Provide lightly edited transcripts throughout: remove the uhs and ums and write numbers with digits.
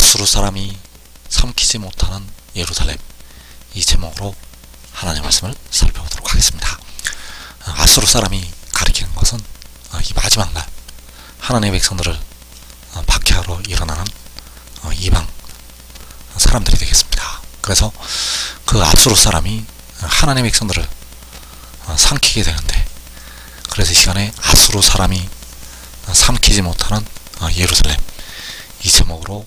아수르 사람이 삼키지 못하는 예루살렘, 이 제목으로 하나님의 말씀을 살펴보도록 하겠습니다. 아수르 사람이 가리키는 것은 이 마지막 날 하나님의 백성들을 박해하러 일어나는 이방 사람들이 되겠습니다. 그래서 그 아수르 사람이 하나님의 백성들을 삼키게 되는데, 그래서 이 시간에 아수르 사람이 삼키지 못하는 예루살렘, 이 제목으로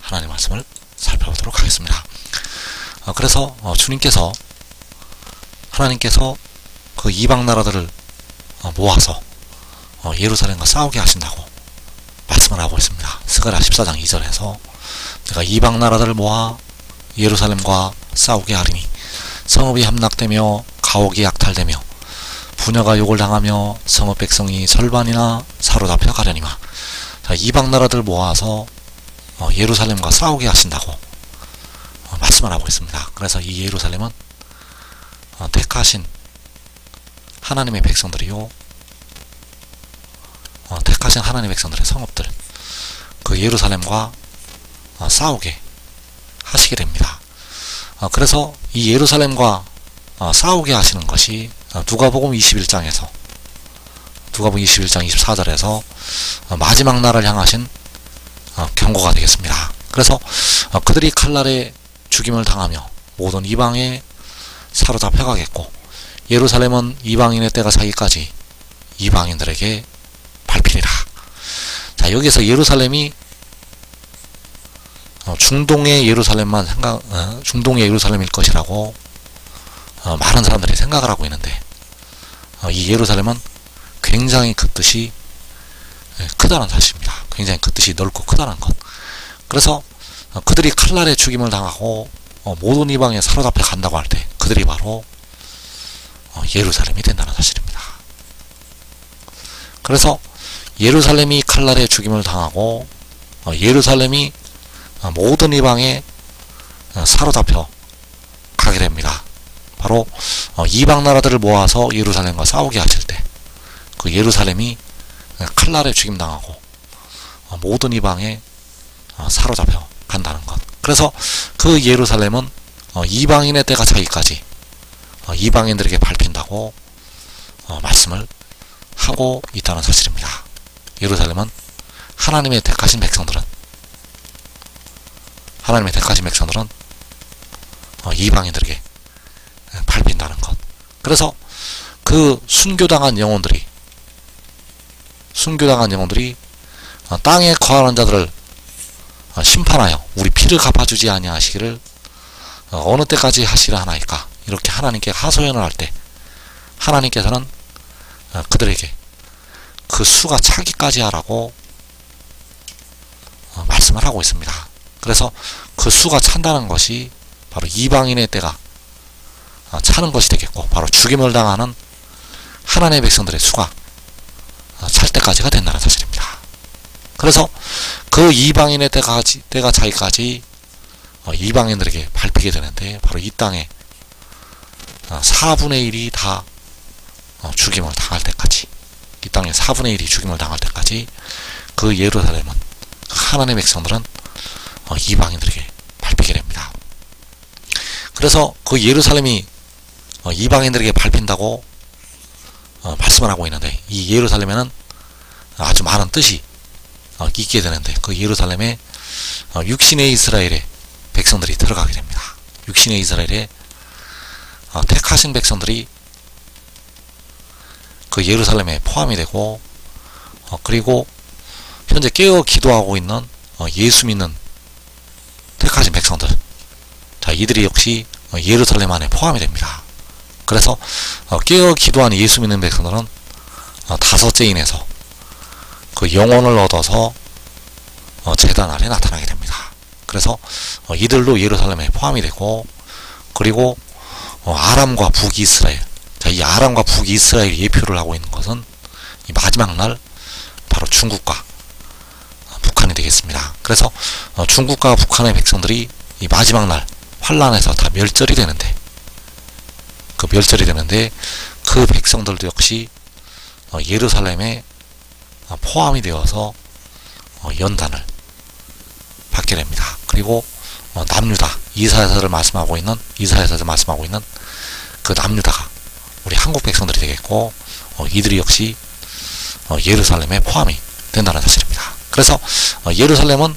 하나님의 말씀을 살펴보도록 하겠습니다. 그래서 하나님께서 그 이방 나라들을 모아서 예루살렘과 싸우게 하신다고 말씀을 하고 있습니다. 스가랴 14장 2절에서 내가 이방 나라들을 모아 예루살렘과 싸우게 하리니 성읍이 함락되며 가옥이 약탈되며 부녀가 욕을 당하며 성읍 백성이 절반이나 사로잡혀 가려니와. 이방 나라들 모아서 예루살렘과 싸우게 하신다고 말씀을 하고 있습니다. 그래서 이 예루살렘은 택하신 하나님의 백성들이요, 택하신 하나님의 백성들의 성읍들, 그 예루살렘과 싸우게 하시게 됩니다. 그래서 이 예루살렘과 싸우게 하시는 것이 누가복음 21장 24절에서 마지막 날을 향하신 경고가 되겠습니다. 그래서 그들이 칼날에 죽임을 당하며 모든 이방에 사로잡혀 가겠고, 예루살렘은 이방인의 때가 차기까지 이방인들에게 밟히리라. 자, 여기서 예루살렘이 중동의 예루살렘일 것이라고 많은 사람들이 생각을 하고 있는데, 이 예루살렘은 굉장히 그 뜻이 크다는 사실입니다. 굉장히 그 뜻이 넓고 크다는 것. 그래서 그들이 칼날에 죽임을 당하고 모든 이방에 사로잡혀 간다고 할 때 그들이 바로 예루살렘이 된다는 사실입니다. 그래서 예루살렘이 칼날에 죽임을 당하고 예루살렘이 모든 이방에 사로잡혀 가게 됩니다. 바로 이방 나라들을 모아서 예루살렘과 싸우게 하실 때 그 예루살렘이 칼날에 죽임당하고 모든 이방에 사로잡혀 간다는 것. 그래서 그 예루살렘은 이방인의 때가 차기까지 이방인들에게 밟힌다고 말씀을 하고 있다는 사실입니다. 예루살렘은 하나님의 택하신 백성들은 이방인들에게 밟힌다는 것. 그래서 그 순교당한 영혼들이 땅에 거하는 자들을 심판하여 우리 피를 갚아주지 아니하시기를 어느 때까지 하시려 하나이까, 이렇게 하나님께 하소연을 할 때 하나님께서는 그들에게 그 수가 차기까지 하라고 말씀을 하고 있습니다. 그래서 그 수가 찬다는 것이 바로 이방인의 때가 차는 것이 되겠고, 바로 죽임을 당하는 하나님의 백성들의 수가 찰 때까지가 된다는 사실입니다. 그래서 그 이방인의 때가 차기까지 이방인들에게 밟히게 되는데, 바로 이 땅에 4분의 1이 다 죽임을 당할 때까지, 이 땅에 4분의 1이 죽임을 당할 때까지 그 예루살렘은, 하나님의 백성들은 이방인들에게 밟히게 됩니다. 그래서 그 예루살렘이 이방인들에게 밟힌다고 말씀을 하고 있는데, 이 예루살렘에는 아주 많은 뜻이 있게 되는데, 그 예루살렘에 육신의 이스라엘의 백성들이 들어가게 됩니다. 육신의 이스라엘의 택하신 백성들이 그 예루살렘에 포함이 되고, 그리고 현재 깨어 기도하고 있는 예수 믿는 택하신 백성들, 자, 이들이 역시 예루살렘 안에 포함이 됩니다. 그래서 깨어 기도하는 예수 믿는 백성들은 다섯째인에서 그 영혼을 얻어서 제단 아래 나타나게 됩니다. 그래서 이들도 예루살렘에 포함이 되고, 그리고 아람과 북이스라엘, 자, 이 아람과 북이스라엘이 예표를 하고 있는 것은 이 마지막 날 바로 중국과 북한이 되겠습니다. 그래서 중국과 북한의 백성들이 이 마지막 날 환란에서 다 멸절이 되는데, 그 백성들도 역시 예루살렘에 포함이 되어서 연단을 받게 됩니다. 그리고 남유다, 이스라엘을 말씀하고 있는 그 남유다가 우리 한국 백성들이 되겠고, 이들이 역시 예루살렘에 포함이 된다는 사실입니다. 그래서 예루살렘은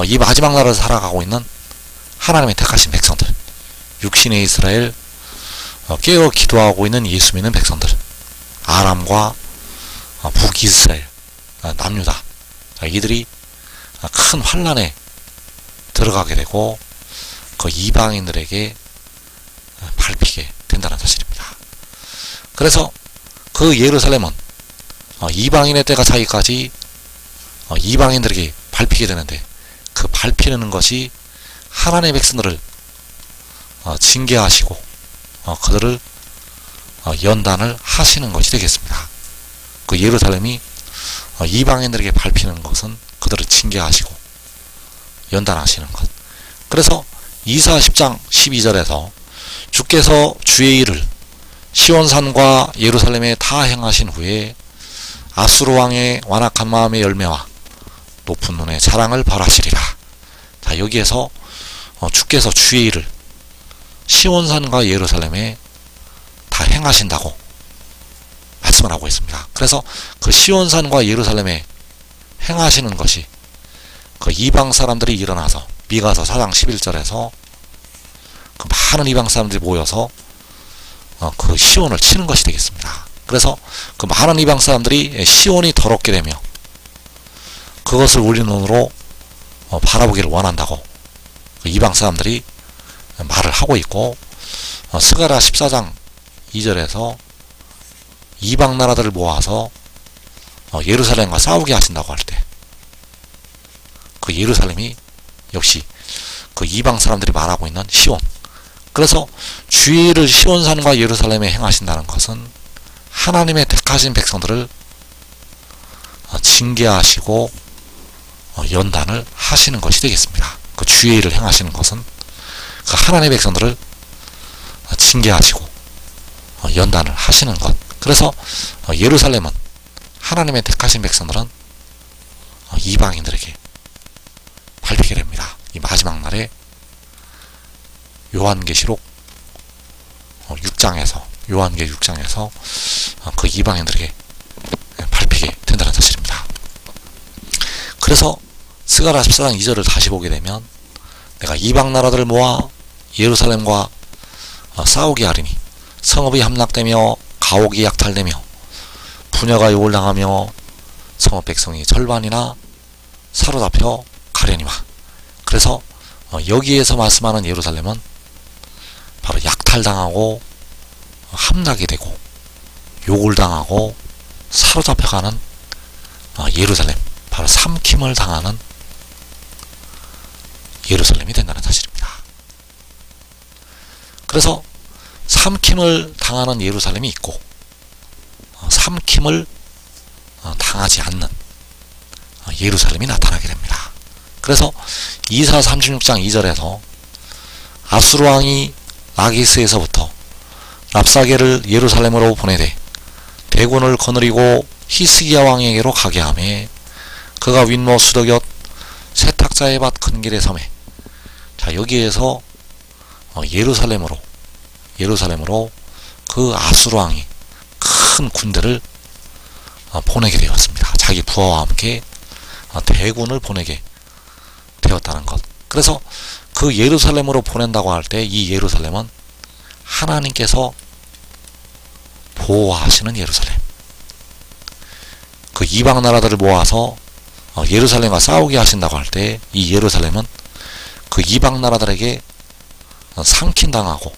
이 마지막 날을 살아가고 있는 하나님의 택하신 백성들, 육신의 이스라엘, 깨어 기도하고 있는 예수 믿는 백성들, 아람과 북이스라엘, 남유다, 이들이 큰 환란에 들어가게 되고 그 이방인들에게 밟히게 된다는 사실입니다. 그래서 그 예루살렘은 이방인의 때가 차기까지 이방인들에게 밟히게 되는데, 그 밟히는 것이 하나님의 백성들을 징계하시고 그들을 연단을 하시는 것이 되겠습니다. 그 예루살렘이 이방인들에게 밟히는 것은 그들을 징계하시고 연단하시는 것. 그래서 이사 10장 12절에서 주께서 주의 일을 시온산과 예루살렘에 다 행하신 후에 아수르 왕의 완악한 마음의 열매와 높은 눈의 자랑을 벌하시리라. 자, 여기에서 주께서 주의 일을 시온산과 예루살렘에 다 행하신다고 말씀을 하고 있습니다. 그래서 그 시온산과 예루살렘에 행하시는 것이 그 이방 사람들이 일어나서 미가서 4장 11절에서 그 많은 이방 사람들이 모여서 그 시온을 치는 것이 되겠습니다. 그래서 그 많은 이방 사람들이 시온이 더럽게 되며 그것을 우리 눈으로 바라보기를 원한다고 그 이방 사람들이 말을 하고 있고, 스가랴 14장 2절에서 이방 나라들을 모아서 예루살렘과 싸우게 하신다고 할 때 그 예루살렘이 역시 그 이방 사람들이 말하고 있는 시온. 그래서 주의 일을 시온산과 예루살렘에 행하신다는 것은 하나님의 택하신 백성들을 징계하시고 연단을 하시는 것이 되겠습니다. 그 주의 일을 행하시는 것은 그 하나님의 백성들을 징계하시고 연단을 하시는 것. 그래서 예루살렘은 하나님의 택하신 백성들은 이방인들에게 밟히게 됩니다. 이 마지막 날에 요한계시록 6장에서 요한계 6장에서 그 이방인들에게 밟히게 된다는 사실입니다. 그래서 스가랴 14장 2절을 다시 보게 되면 내가 이방 나라들을 모아 예루살렘과 싸우게 하리니 성읍이 함락되며 가옥이 약탈되며 부녀가 욕을 당하며 성읍 백성이 절반이나 사로잡혀 가려니와. 그래서 여기에서 말씀하는 예루살렘은 바로 약탈당하고 함락이 되고 욕을 당하고 사로잡혀가는 예루살렘, 바로 삼킴을 당하는 예루살렘이 된다는 사실입니다. 그래서 삼킴을 당하는 예루살렘이 있고 삼킴을 당하지 않는 예루살렘이 나타나게 됩니다. 그래서 이사 36장 2절에서 아수르 왕이 라기스에서부터 랍사게를 예루살렘으로 보내되 대군을 거느리고 히스기야 왕에게로 가게 하매 그가 윗모 수더곁 세탁자의 밭 큰 길에 섬에. 자, 여기에서 예루살렘으로 그 아수르 왕이 큰 군대를 보내게 되었습니다. 자기 부하와 함께 대군을 보내게 되었다는 것. 그래서 그 예루살렘으로 보낸다고 할 때 이 예루살렘은 하나님께서 보호하시는 예루살렘, 그 이방 나라들을 모아서 예루살렘과 싸우게 하신다고 할 때 이 예루살렘은 그 이방 나라들에게 삼킨당하고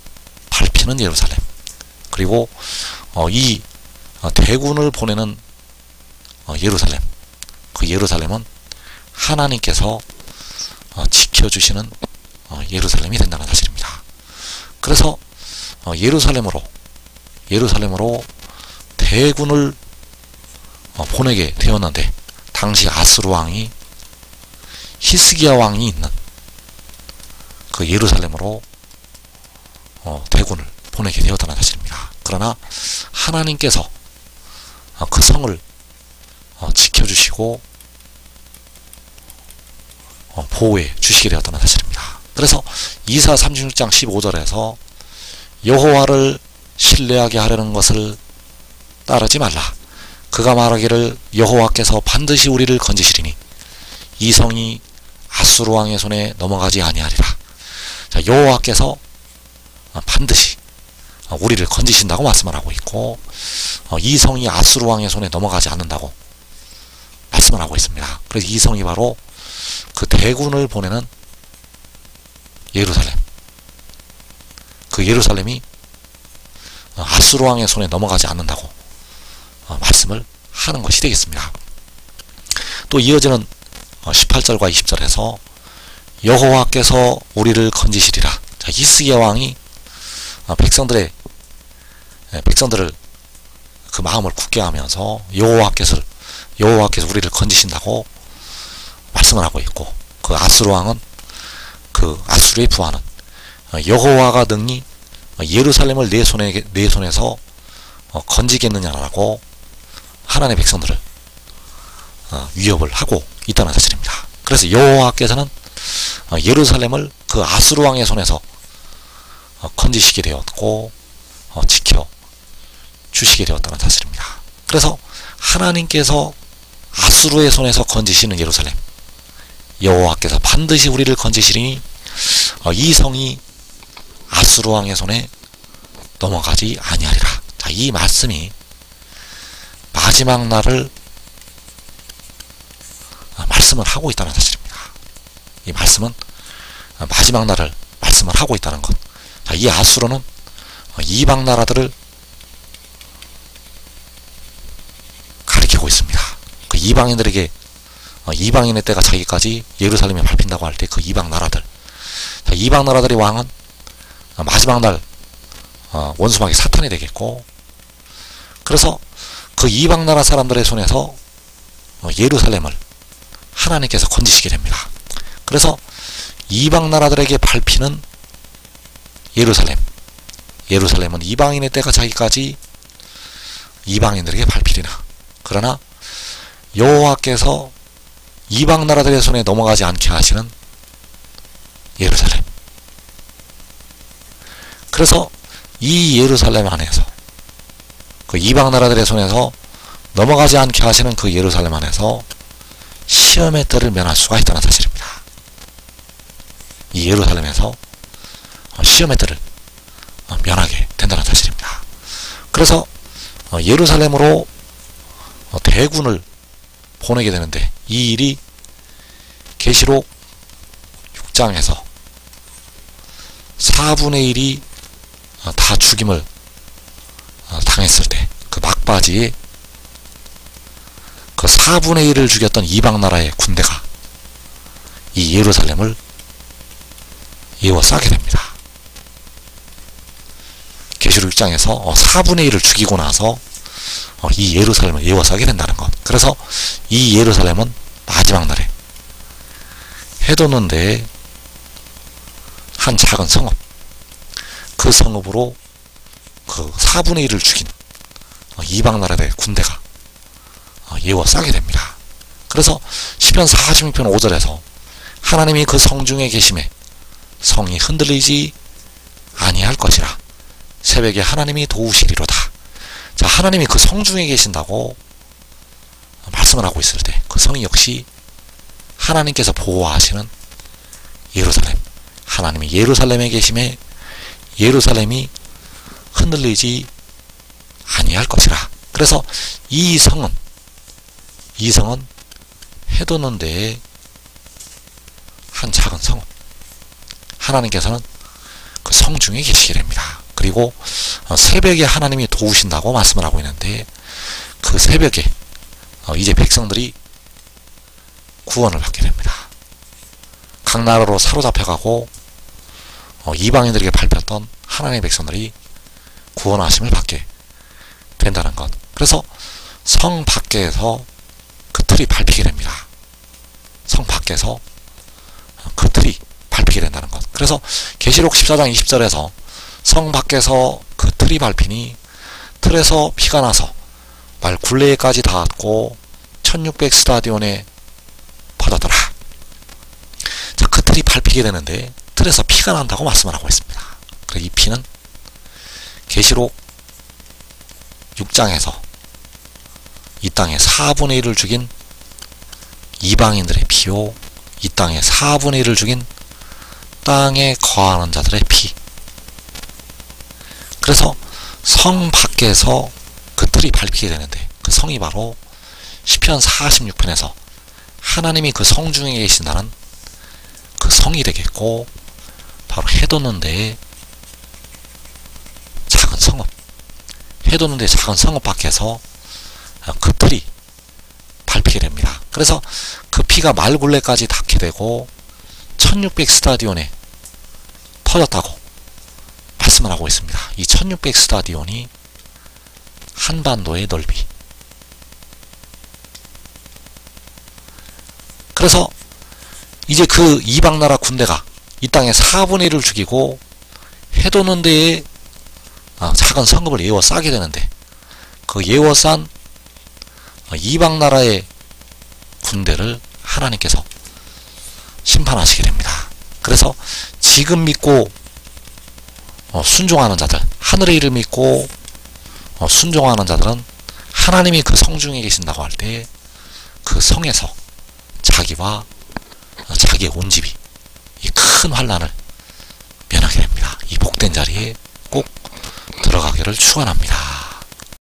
밟히는 예루살렘, 그리고 이 대군을 보내는 예루살렘, 그 예루살렘은 하나님께서 지켜주시는 예루살렘이 된다는 사실입니다. 그래서 예루살렘으로 대군을 보내게 되었는데, 당시 아수르 왕이 히스기야 왕이 있는 그 예루살렘으로 대군을 보내게 되었다는 사실입니다. 그러나 하나님께서 그 성을 지켜주시고 보호해 주시게 되었다는 사실입니다. 그래서 이사 36장 15절에서 여호와를 신뢰하게 하려는 것을 따르지 말라. 그가 말하기를 여호와께서 반드시 우리를 건지시리니 이 성이 아수르 왕의 손에 넘어가지 아니하리라. 자, 여호와께서 반드시 우리를 건지신다고 말씀을 하고 있고, 이 성이 아수르 왕의 손에 넘어가지 않는다고 말씀을 하고 있습니다. 그래서 이 성이 바로 그 대군을 보내는 예루살렘, 그 예루살렘이 아수르 왕의 손에 넘어가지 않는다고 말씀을 하는 것이 되겠습니다. 또 이어지는 18절과 20절에서 여호와께서 우리를 건지시리라. 자, 히스기야 왕이 백성들을 그 마음을 굳게 하면서 여호와께서 우리를 건지신다고 말씀을 하고 있고, 그 아수르 왕은, 그 아수르의 부하는 여호와가 능히 예루살렘을 내 손에서 건지겠느냐라고 하나님의 백성들을 위협을 하고 있다는 사실입니다. 그래서 여호와께서는 예루살렘을 그 아수르 왕의 손에서 건지시게 되었고 지켜 주시게 되었다는 사실입니다. 그래서 하나님께서 아수르의 손에서 건지시는 예루살렘, 여호와께서 반드시 우리를 건지시리니 이 성이 아수르 왕의 손에 넘어가지 아니하리라. 자, 이 말씀이 마지막 날을 말씀을 하고 있다는 사실입니다. 이 말씀은 마지막 날을 말씀을 하고 있다는 것. 자, 이 아수르는 이방 나라들을 가리키고 있습니다. 그 이방인들에게 이방인의 때가 자기까지 예루살렘에 밟힌다고 할 때 그 이방 나라들, 자, 이방 나라들의 왕은 마지막 날 원수막이 사탄이 되겠고, 그래서 그 이방 나라 사람들의 손에서 예루살렘을 하나님께서 건지시게 됩니다. 그래서 이방 나라들에게 밟히는 예루살렘은 이방인의 때가 자기까지 이방인들에게 밟히리나, 그러나 여호와께서 이방 나라들의 손에 넘어가지 않게 하시는 예루살렘. 그래서 이 예루살렘 안에서, 그 이방 나라들의 손에서 넘어가지 않게 하시는 그 예루살렘 안에서 시험의 때를 면할 수가 있다는 사실입니다. 이 예루살렘에서 시험의 때를 면하게 된다는 사실입니다. 그래서 예루살렘으로 대군을 보내게 되는데, 이 일이 계시록 6장에서 4분의 1이 다 죽임을 당했을 때, 그 막바지에 그 4분의 1을 죽였던 이방 나라의 군대가 이 예루살렘을 에워싸게 됩니다. 계시록 6장에서 4분의 1을 죽이고 나서 이 예루살렘을 에워싸게 된다는 것. 그래서 이 예루살렘은 마지막 날에 해돋는 데에 한 작은 성읍, 그 성읍으로 그 4분의 1을 죽인 이방 나라의 군대가 에워싸게 됩니다. 그래서 시편 46편 5절에서 하나님이 그 성중에 계심에 성이 흔들리지 아니할 것이라, 새벽에 하나님이 도우시리로다. 자, 하나님이 그 성중에 계신다고 말씀을 하고 있을 때 그 성이 역시 하나님께서 보호하시는 예루살렘, 하나님이 예루살렘에 계심에 예루살렘이 흔들리지 아니할 것이라. 그래서 이 성은 해돋는 데에 한 작은 성읍, 하나님께서는 그 성중에 계시게 됩니다. 그리고 새벽에 하나님이 도우신다고 말씀을 하고 있는데, 그 새벽에 이제 백성들이 구원을 받게 됩니다. 각 나라로 사로잡혀가고 이방인들에게 밟혔던 하나님의 백성들이 구원하심을 받게 된다는 것. 그래서 성 밖에서 그 틀이 밟히게 됩니다. 성 밖에서 그 틀이 밟히게 된다는 것. 그래서 계시록 14장 20절에서 성 밖에서 그 틀이 밟히니 틀에서 피가 나서 말 굴레에까지 닿았고 1600 스타디온에 퍼졌더라. 밟히게 되는데 틀에서 피가 난다고 말씀을 하고 있습니다. 그리고 이 피는 계시록 6장에서 이 땅의 4분의 1을 죽인 이방인들의 피요, 이 땅의 4분의 1을 죽인 땅에 거하는 자들의 피. 그래서 성 밖에서 그 뜰이 밟히게 되는데 그 성이 바로 시편 46편에서 하나님이 그 성 중에 계신다는 그 성이 되겠고, 바로 해돋는데의 작은 성읍, 해돋는데의 작은 성읍 밖에서 그 뜰이 밟히게 됩니다. 그래서 그 피가 말굴레까지 닿게 되고 1600 스타디온에 터졌다고 말씀을 하고 있습니다. 이 1600 스타디온이 한반도의 넓이. 그래서 이제 그 이방나라 군대가 이 땅의 4분의 1을 죽이고 해돋는 데에 작은 성읍을 에워싸게 되는데, 그 에워싼 이방나라의 군대를 하나님께서 심판하시게 됩니다. 그래서 지금 믿고 순종하는 자들, 하늘의 일을 믿고 순종하는 자들은 하나님이 그 성 중에 계신다고 할 때 그 성에서 자기와 자기의 온 집이 이 큰 환난을 면하게 됩니다. 이 복된 자리에 꼭 들어가기를 축원합니다.